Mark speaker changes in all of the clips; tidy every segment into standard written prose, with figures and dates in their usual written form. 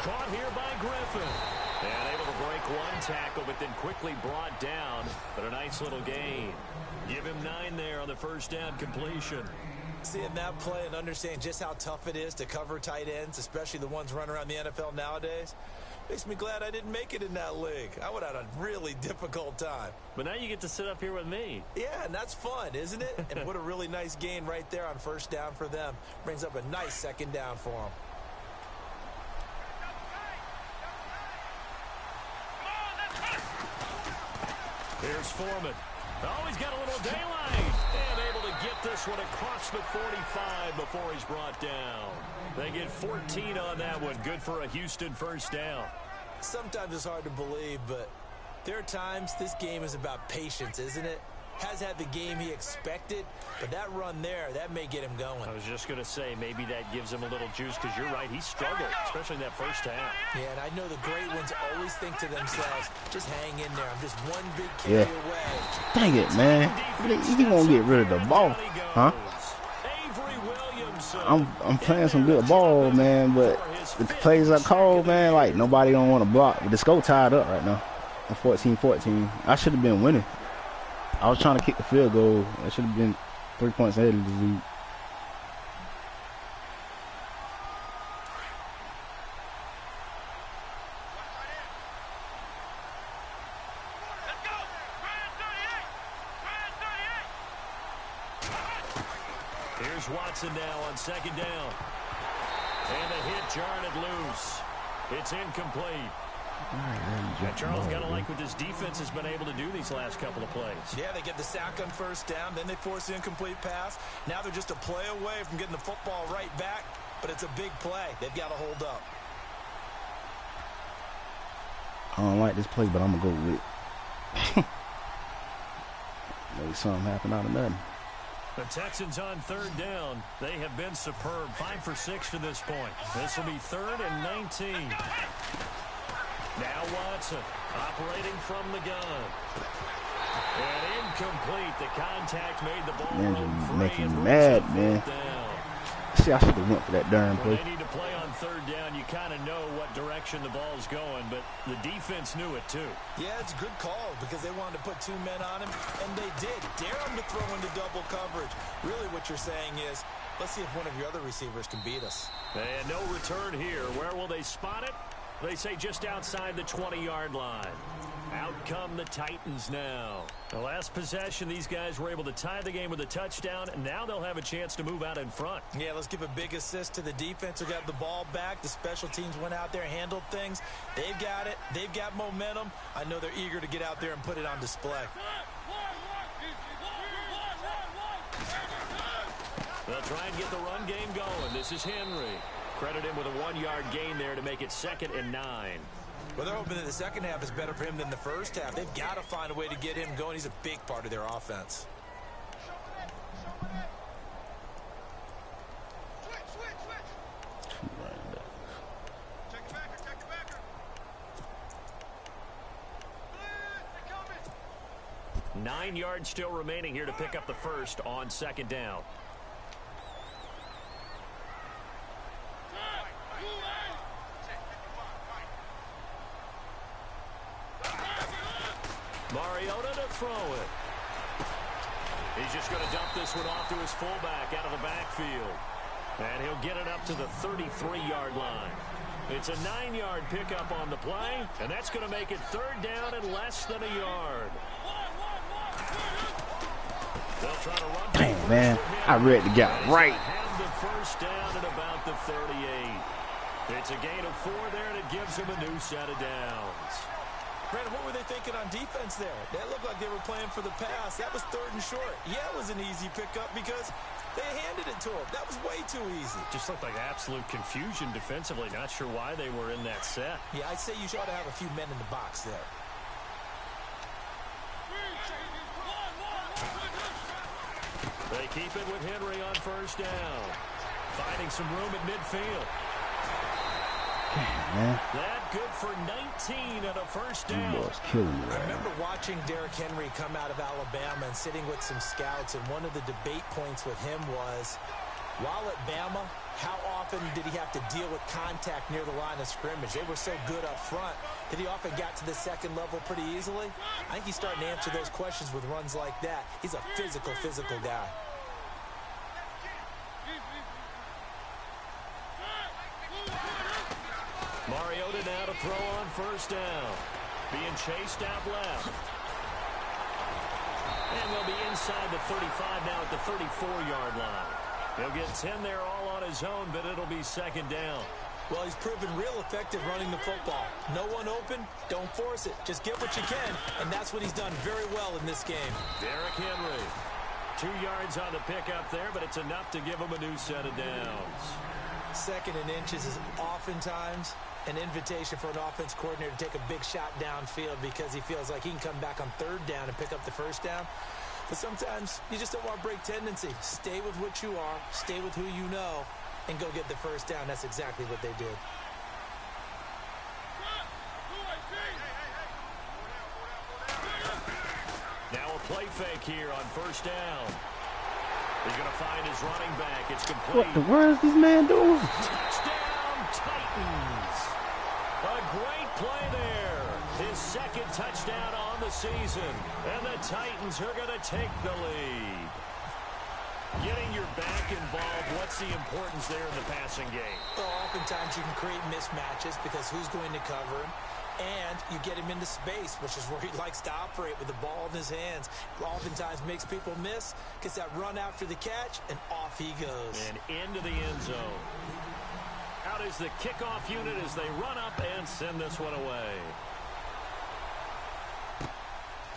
Speaker 1: Caught here by Griffin. And able to break one tackle, but then quickly brought down. But a nice little gain. Give him 9 there on the first down completion.
Speaker 2: Seeing that play and understand just how tough it is to cover tight ends, especially the ones running around the NFL nowadays, makes me glad I didn't make it in that league. I would have had a really difficult time.
Speaker 1: But now you get to sit up here with me.
Speaker 2: Yeah, and that's fun, isn't it? And what a really nice gain right there on first down for them. Brings up a nice second down for them.
Speaker 1: Here's Foreman. Oh, he's got a little daylight. And able to get this one across the 45 before he's brought down. They get 14 on that one. Good for a Houston first down.
Speaker 2: Sometimes it's hard to believe, but there are times this game is about patience, isn't it? Has had the game he expected, but that run there, that may get him going.
Speaker 1: I was just going to say, maybe that gives him a little juice, because you're right, he struggled, especially in that first half.
Speaker 2: Yeah, and I know the great ones always think to themselves, just hang in there. I'm just one big carry away.
Speaker 3: Dang it, man. He won't get rid of the ball. Huh? I'm playing some good ball, man, but the plays I call, man, like, nobody don't want to block. But the score tied up right now. 14-14. I should have been winning. I was trying to kick the field goal. I should have been 3 points ahead of the lead.
Speaker 1: Here's Watson now on second down. And a hit jarred it loose. It's incomplete. And Charles, got to like what this defense has been able to do these last couple of plays.
Speaker 2: Yeah, they get the sack on first down, then they force the incomplete pass. Now they're just a play away from getting the football right back, but it's a big play. They've got to hold up.
Speaker 3: I don't like this play, but I'm going to go with it. Maybe something happened out of nothing.
Speaker 1: The Texans on third down. They have been superb. 5 for 6 to this point. This will be 3rd and 19. Now Watson operating from the gun. And incomplete. The contact made the ball
Speaker 3: Man,
Speaker 1: run
Speaker 3: making
Speaker 1: free.
Speaker 3: me mad, man. See, I should have went for that darn play.
Speaker 1: When they need to play on third down, you kind of know what direction the ball's going, but the defense knew it too.
Speaker 2: Yeah, it's a good call because they wanted to put 2 men on him, and they did. Dare him to throw into double coverage. Really what you're saying is, let's see if one of your other receivers can beat us.
Speaker 1: And no return here. Where will they spot it? They say just outside the 20-yard line. Out come the Titans now. The last possession, these guys were able to tie the game with a touchdown, and now they'll have a chance to move out in front.
Speaker 2: Yeah, let's give a big assist to the defense who got the ball back. The special teams went out there, handled things. They've got it. They've got momentum. I know they're eager to get out there and put it on display.
Speaker 1: They'll try and get the run game going. This is Henry. Credit him with a 1-yard gain there to make it 2nd and 9.
Speaker 2: Well, they're hoping that the second half is better for him than the first half. They've got to find a way to get him going. He's a big part of their offense.
Speaker 1: Nine yards still remaining here to pick up the first on second down. Mariota to throw it. He's just going to dump this one off to his fullback out of the backfield. And he'll get it up to the 33-yard line. It's a 9-yard pickup on the play, and that's going to make it 3rd down and less than a yard. They'll try to run.
Speaker 3: Dang, man. I read the guy right.
Speaker 1: Have the first down at about the 38. It's a gain of 4 there, and it gives him a new set of downs.
Speaker 2: Brandon, what were they thinking on defense there? That looked like they were playing for the pass. That was 3rd and short. Yeah, it was an easy pickup because they handed it to him. That was way too easy.
Speaker 1: Just looked like absolute confusion defensively. Not sure why they were in that set.
Speaker 2: Yeah, I'd say you ought to have a few men in the box there.
Speaker 1: They keep it with Henry on first down. Finding some room at midfield.
Speaker 3: Man.
Speaker 1: That good for 19 at a first down.
Speaker 2: I remember watching Derrick Henry come out of Alabama and sitting with some scouts, and one of the debate points with him was, While at Bama, how often did he have to deal with contact near the line of scrimmage? They were so good up front that he often got to the second level pretty easily. I think he's starting to answer those questions with runs like that. He's a physical guy.
Speaker 1: Mariota now to throw on first down. Being chased out left. And they'll be inside the 35 now at the 34-yard line. He'll get 10 there all on his own, but it'll be second down.
Speaker 2: Well, he's proven real effective running the football. No one open, don't force it. Just get what you can, and that's what he's done very well in this game.
Speaker 1: Derrick Henry. 2 yards on the pickup there, but it's enough to give him a new set of downs.
Speaker 2: Second and inches is oftentimes an invitation for an offense coordinator to take a big shot downfield because he feels like he can come back on third down and pick up the first down. But sometimes you just don't want to break tendency. Stay with what you are, stay with who you know, and go get the first down. That's exactly what they did.
Speaker 1: Now a play fake here on first down. He's going to find his running back. It's complete.
Speaker 3: What the world is this man doing?
Speaker 1: Touchdown, Titans. A great play there. His second touchdown on the season. And the Titans are going to take the lead. Getting your back involved, what's the importance there in the passing game?
Speaker 2: Well, oftentimes you can create mismatches because who's going to cover him? And you get him into space, which is where he likes to operate with the ball in his hands. Oftentimes makes people miss, gets that run after the catch, and off he goes.
Speaker 1: And into the end zone. Out is the kickoff unit as they run up and send this one away.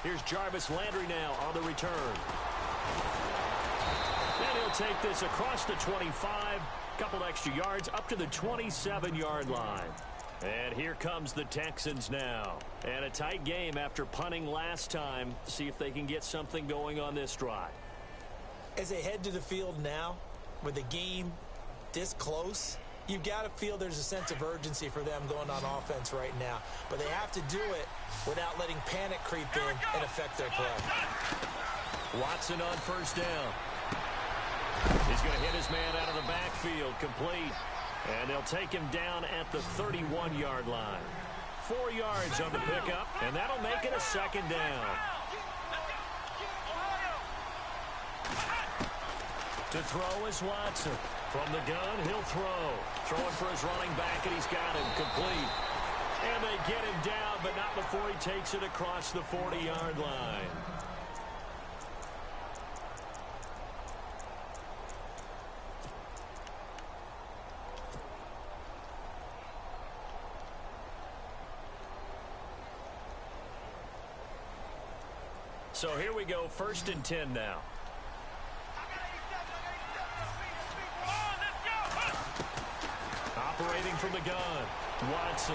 Speaker 1: Here's Jarvis Landry now on the return. And he'll take this across the 25, couple extra yards up to the 27-yard line. And here comes the Texans now. And a tight game after punting last time. See if they can get something going on this drive.
Speaker 2: As they head to the field now, with the game this close, you've got to feel there's a sense of urgency for them going on offense right now. But they have to do it without letting panic creep in and affect their play.
Speaker 1: Watson on first down. He's going to hit his man out of the backfield, complete. And they'll take him down at the 31-yard line. 4 yards on the pickup, and that'll make it a second down. To throw is Watson. From the gun, he'll throw. Throwing for his running back, and he's got him complete. And they get him down, but not before he takes it across the 40-yard line. So here we go, 1st and 10 now. Operating from the gun, Watson.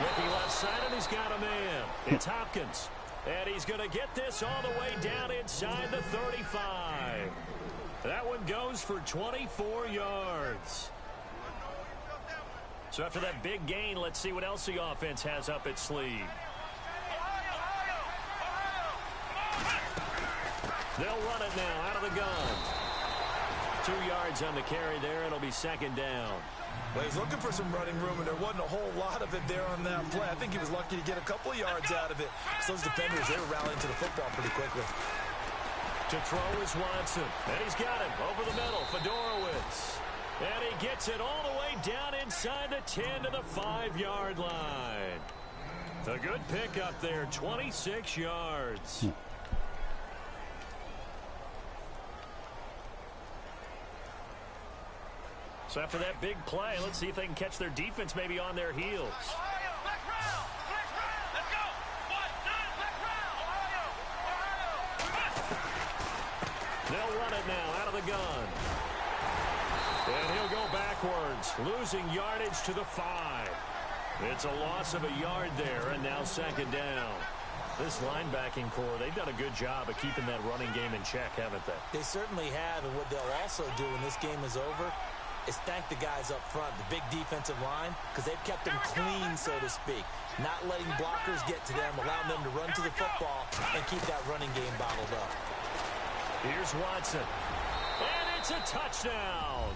Speaker 1: Looking left side, and he's got a man. It's Hopkins. And he's going to get this all the way down inside the 35. That one goes for 24 yards. So after that big gain, let's see what else the offense has up its sleeve. They'll run it now out of the gun. 2 yards on the carry there. It'll be second down.
Speaker 2: Well, he's looking for some running room, and there wasn't a whole lot of it there on that play. I think he was lucky to get a couple of yards out of it. So those defenders, they were rallying to the football pretty quickly.
Speaker 1: To throw is Watson. And he's got him over the middle. Fedorowicz. And he gets it all the way down inside the 10 to the 5-yard line. A good pickup there, 26 yards. So after that big play, let's see if they can catch their defense maybe on their heels. They'll run it now out of the gun. And he'll go backwards, losing yardage to the 5. It's a loss of a yard there, and now second down. This linebacking core, they've done a good job of keeping that running game in check, haven't they?
Speaker 2: They certainly have, and what they'll also do when this game is over is thank the guys up front, the big defensive line, because they've kept them clean, so to speak. Not letting blockers get to them, allowing them to run to the football and keep that running game bottled up.
Speaker 1: Here's Watson. And it's It's a touchdown.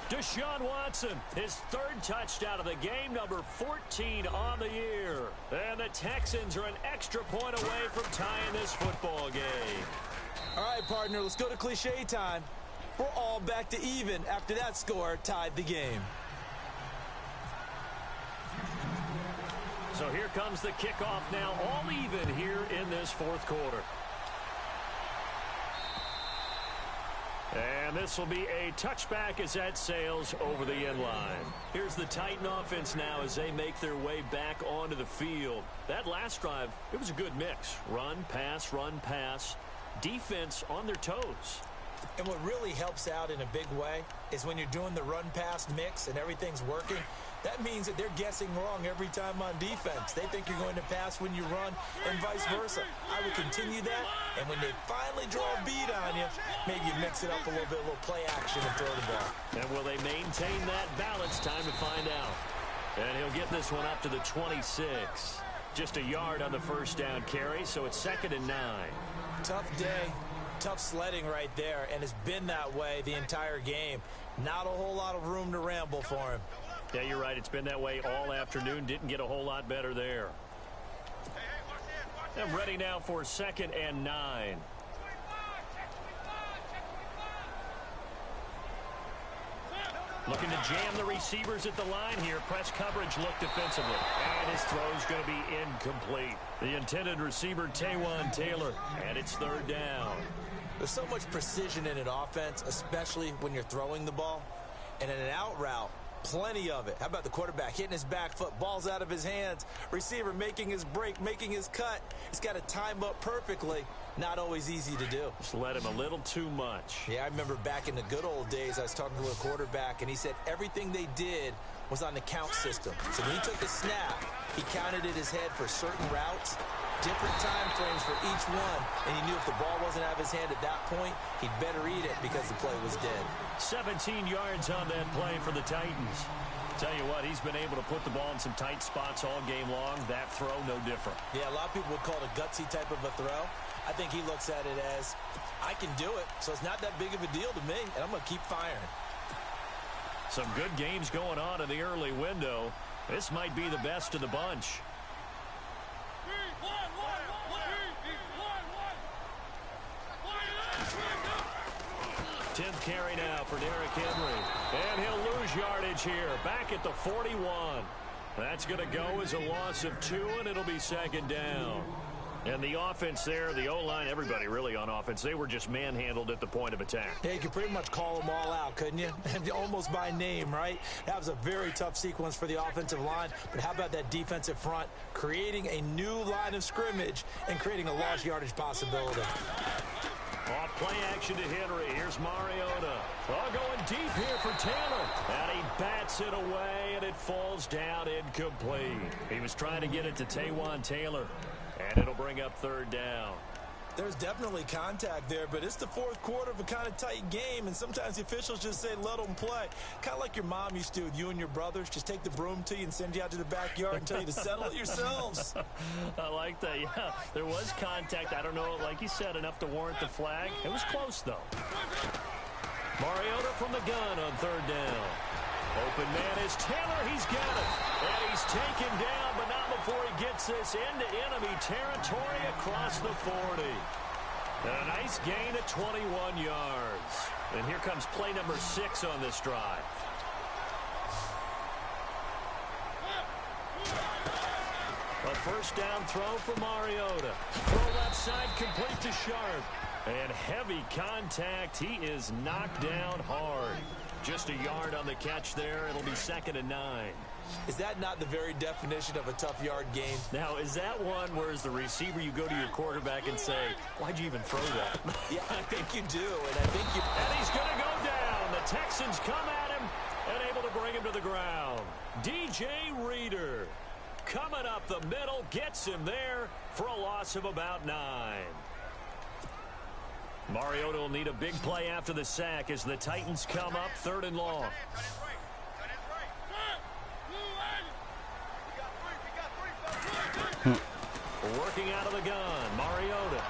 Speaker 1: Deshaun Watson, his third touchdown of the game, number 14 on the year. And the Texans are an extra point away from tying this football game.
Speaker 2: All right, partner, let's go to cliche time. We're all back to even after that score tied the game.
Speaker 1: So here comes the kickoff now, all even here in this fourth quarter. And this will be a touchback as that sails over the end line. Here's the Titan offense now as they make their way back onto the field. That last drive, it was a good mix. Run, pass, defense on their toes.
Speaker 2: And what really helps out in a big way is when you're doing the run-pass mix and everything's working, that means that they're guessing wrong every time on defense. They think you're going to pass when you run and vice versa. I would continue that, and when they finally draw a beat on you, maybe you mix it up a little bit, a little play action and throw the ball.
Speaker 1: And will they maintain that balance? Time to find out. And he'll get this one up to the 26. Just a yard on the first down carry, so it's 2nd and 9.
Speaker 2: Tough day. Tough sledding right there, and it's been that way the entire game. Not a whole lot of room to ramble for him.
Speaker 1: Yeah, you're right. It's been that way all afternoon. Didn't get a whole lot better there. I'm ready now for 2nd and 9. Looking to jam the receivers at the line here. Press coverage look defensively. And his throw's going to be incomplete. The intended receiver, Taywan Taylor. And it's 3rd down.
Speaker 2: There's so much precision in an offense, especially when you're throwing the ball. And in an out route, plenty of it. How about the quarterback hitting his back foot, ball's out of his hands, receiver making his break, making his cut. He's got to time up perfectly. Not always easy to do.
Speaker 1: Just let him a little too much.
Speaker 2: Yeah, I remember back in the good old days, I was talking to a quarterback, and he said everything they did was on the count system. So when he took the snap, he counted in his head for certain routes, different time frames for each one, and he knew if the ball wasn't out of his hand at that point, he'd better eat it because the play was dead.
Speaker 1: 17 yards on that play for the Titans. Tell you what, he's been able to put the ball in some tight spots all game long. That throw, no different.
Speaker 2: Yeah, a lot of people would call it a gutsy type of a throw. I think he looks at it as, I can do it, so it's not that big of a deal to me, and I'm going to keep firing.
Speaker 1: Some good games going on in the early window. This might be the best of the bunch. 10th carry now for Derrick Henry. And he'll lose yardage here. Back at the 41. That's going to go as a loss of 2, and it'll be 2nd down. And the offense there, the O-line, everybody really on offense, they were just manhandled at the point of attack.
Speaker 2: Yeah, you could pretty much call them all out, couldn't you? Almost by name, right? That was a very tough sequence for the offensive line. But how about that defensive front creating a new line of scrimmage and creating a lost yardage possibility?
Speaker 1: Off play action to Henry. Here's Mariota. Oh, going deep here for Taylor. And he bats it away, and it falls down incomplete. He was trying to get it to Taywan Taylor. And it'll bring up 3rd down.
Speaker 2: There's definitely contact there, but it's the fourth quarter of a kind of tight game, and sometimes the officials just say, let them play. Kind of like your mom used to with you and your brothers. Just take the broom to you and send you out to the backyard and tell you to settle it yourselves.
Speaker 1: I like that, yeah. There was contact. I don't know, like you said, enough to warrant the flag. It was close, though. Mariota from the gun on 3rd down. Open man is Taylor. He's got it. And he's taken down, but not before he gets this into enemy territory across the 40. And a nice gain at 21 yards. And here comes play number 6 on this drive. A first down throw for Mariota. Throw left side, complete to Sharp. And heavy contact. He is knocked down hard. Just a yard on the catch there. It'll be 2nd and 9.
Speaker 2: Is that not the very definition of a tough yard game?
Speaker 1: Now, is that one where as the receiver you go to your quarterback and say, why'd you even throw that?
Speaker 2: Yeah, I think you do, and I think you...
Speaker 1: And he's going to go down. The Texans come at him and able to bring him to the ground. DJ Reader coming up the middle, gets him there for a loss of about 9. Mariota will need a big play after the sack as the Titans come up 3rd and long. Working out of the gun, Mariota.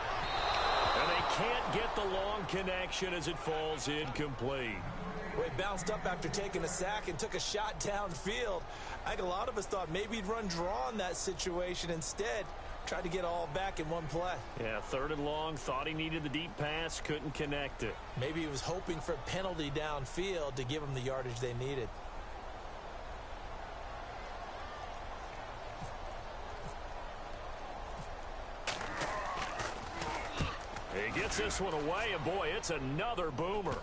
Speaker 1: And they can't get the long connection as it falls incomplete.
Speaker 2: Well, he bounced up after taking a sack and took a shot downfield. I think a lot of us thought maybe he'd run draw in that situation. Instead, tried to get all back in one play.
Speaker 1: Yeah, 3rd and long, thought he needed the deep pass, couldn't connect it.
Speaker 2: Maybe he was hoping for a penalty downfield to give him the yardage they needed.
Speaker 1: He gets this one away, and boy, it's another boomer.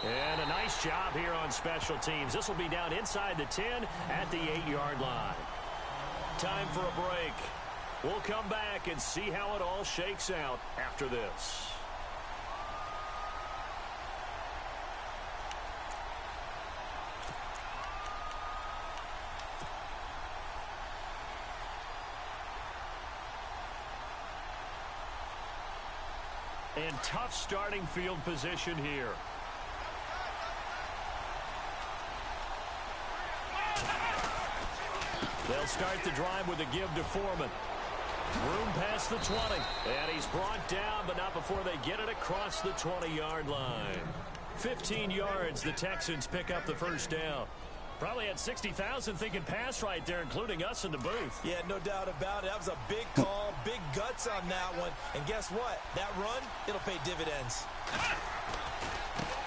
Speaker 1: And a nice job here on special teams. This will be down inside the 10 at the 8-yard line. Time for a break. We'll come back and see how it all shakes out after this. And tough starting field position here. They'll start the drive with a give to Foreman. Room past the 20. And he's brought down, but not before they get it across the 20-yard line. 15 yards, the Texans pick up the first down. Probably had 60,000 thinking pass right there, including us in the booth.
Speaker 2: Yeah, no doubt about it. That was a big call, big guts on that one. And guess what? That run, it'll pay dividends.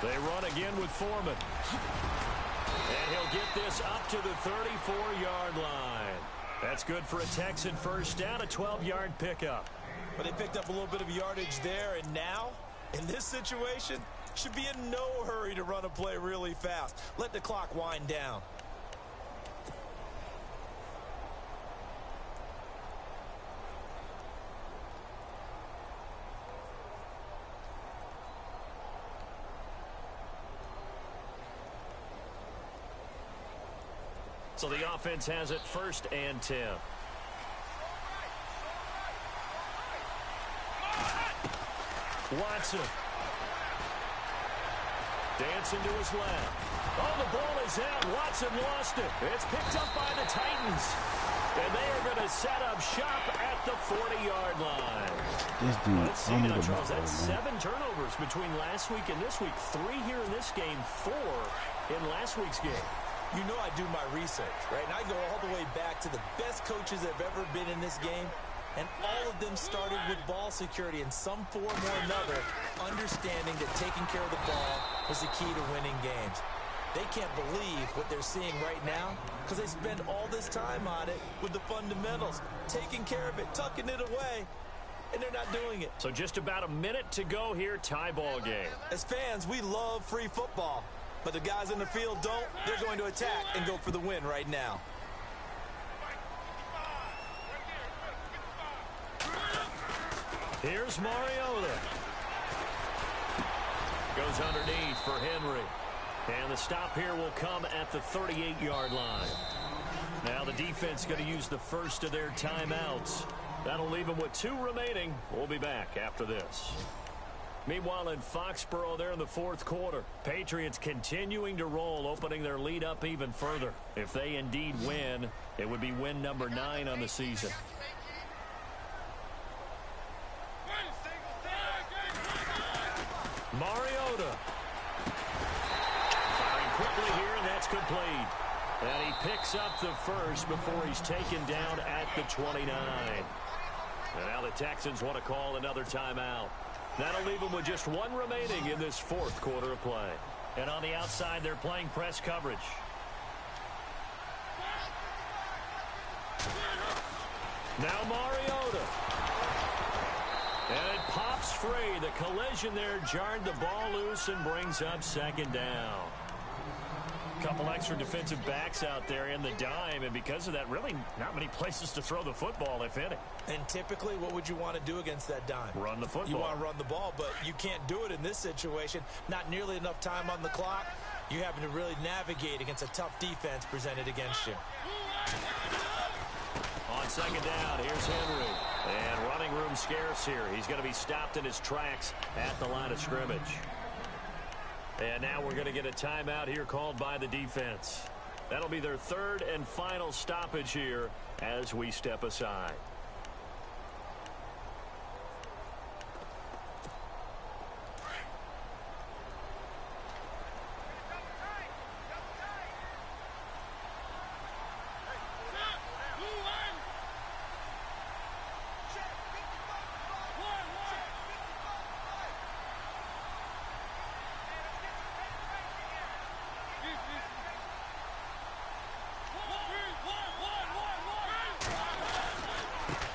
Speaker 1: They run again with Foreman. And he'll get this up to the 34-yard line. That's good for a Texan first down, a 12-yard pickup.
Speaker 2: But they picked up a little bit of yardage there, and now, in this situation, should be in no hurry to run a play really fast. Let the clock wind down.
Speaker 1: So the offense has it 1st and 10. Watson. Dancing to his left. Oh, the ball is out. Watson lost it. It's picked up by the Titans. And they are going to set up shop at the 40-yard line.
Speaker 3: This dude,
Speaker 1: let's see now, Charles. That's 7 turnovers between last week and this week. 3 here in this game, 4 in last week's game.
Speaker 2: You know I do my research, right? And I go all the way back to the best coaches that have ever been in this game. And all of them started with ball security in some form or another, understanding that taking care of the ball was the key to winning games. They can't believe what they're seeing right now because they spend all this time on it with the fundamentals, taking care of it, tucking it away, and they're not doing it.
Speaker 1: So just about a minute to go here, tie ball game.
Speaker 2: As fans, we love free football, but the guys in the field don't. They're going to attack and go for the win right now.
Speaker 1: Here's Mariota. Goes underneath for Henry. And the stop here will come at the 38-yard line. Now the defense going to use the first of their timeouts. That'll leave them with 2 remaining. We'll be back after this. Meanwhile, in Foxborough, they're in the 4th quarter. Patriots continuing to roll, opening their lead up even further. If they indeed win, it would be win number 9 on the season. Mariota. Firing quickly here, and that's complete. And he picks up the first before he's taken down at the 29. And now the Texans want to call another timeout. That'll leave them with just 1 remaining in this 4th quarter of play. And on the outside, they're playing press coverage. Now Mariota. And it pops free. The collision there jarred the ball loose and brings up 2nd down. Couple extra defensive backs out there in the dime, and because of that, really not many places to throw the football, if any.
Speaker 2: And typically, what would you want to do against that dime?
Speaker 1: Run the football.
Speaker 2: You want to run the ball, but you can't do it in this situation. Not nearly enough time on the clock. You having to really navigate against a tough defense presented against you.
Speaker 1: On 2nd down, here's Henry. And running room scarce here. He's going to be stopped in his tracks at the line of scrimmage. And now we're going to get a timeout here called by the defense. That'll be their 3rd and final stoppage here as we step aside.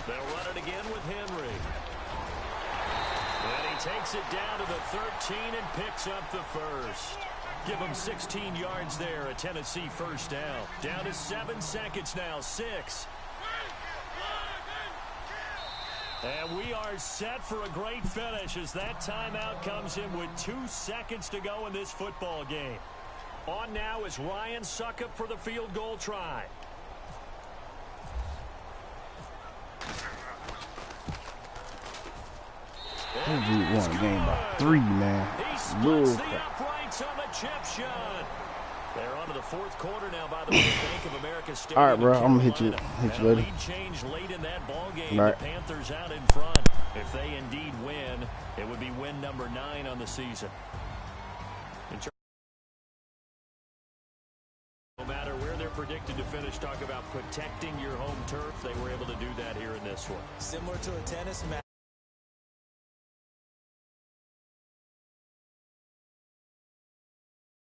Speaker 1: They'll run it again with Henry. And he takes it down to the 13 and picks up the first. Give him 16 yards there, a Tennessee first down. Down to 7 seconds now, 6. And we are set for a great finish as that timeout comes in with 2 seconds to go in this football game. On now is Ryan Suckup for the field goal try.
Speaker 3: This dude won the game by 3, man.
Speaker 1: He splits the uprights on the chip shot. They're on to the 4th quarter now by the Bank of America Stadium.
Speaker 3: All right, bro. I'm going to hit you later.
Speaker 1: Lead change late in that ball game.
Speaker 3: Right.
Speaker 1: The Panthers out in front. If they indeed win, it would be win number 9 on the season. No matter where they're predicted to finish, talk about protecting your home turf. They were able to do that here in this one.
Speaker 2: Similar to a tennis match.